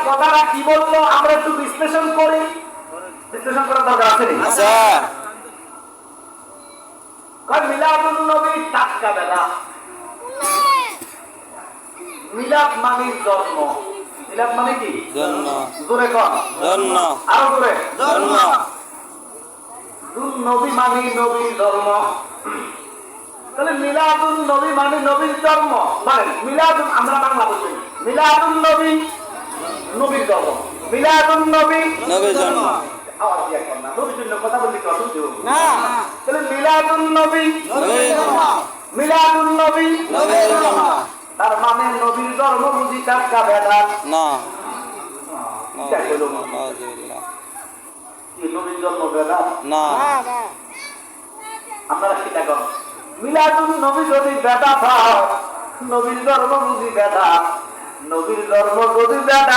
কথাটা কি বললো আমরা একটু বিশ্লেষণ করি। বিশ্লেষণ করার দরকার আছে আচ্ছা মিলাদুন নবী টাটকা বেলা। মিলাদ মানে জন্ম। মিলাদ মানে কি? জন্ম। জোরে কর জন্ম। আরো জোরে জন্ম। নবী মানে নবীর ধর্ম। তাহলে মিলাদুন নবী মানে নবীর জন্ম। মানে মিলাদুন আমরা বাংলা বলছি মিলাদুন নবী নবীর জন্ম। মিলাদুন নবী নবীর জন্ম। আওয়াজ দিয়ে কর না, নবীর জন্য কথা বলতে কি অসুবিধা হবে? না তাহলে মিলাদুন নবী নবীর জন্ম। মিলাদুন নবী নবীর জন্ম। তার মানে নবীর জন্ম বুঝি টাটকা বেদা না এটা হলো নাউজুবিল্লাহ। কি নবীর জন্ম বেদা? না আপনারা সেটা করেন মিলাদুন নবী যদি বেদা হয় নবীর জন্ম বুঝি বেদা। নবীর জন্ম যদি বেদা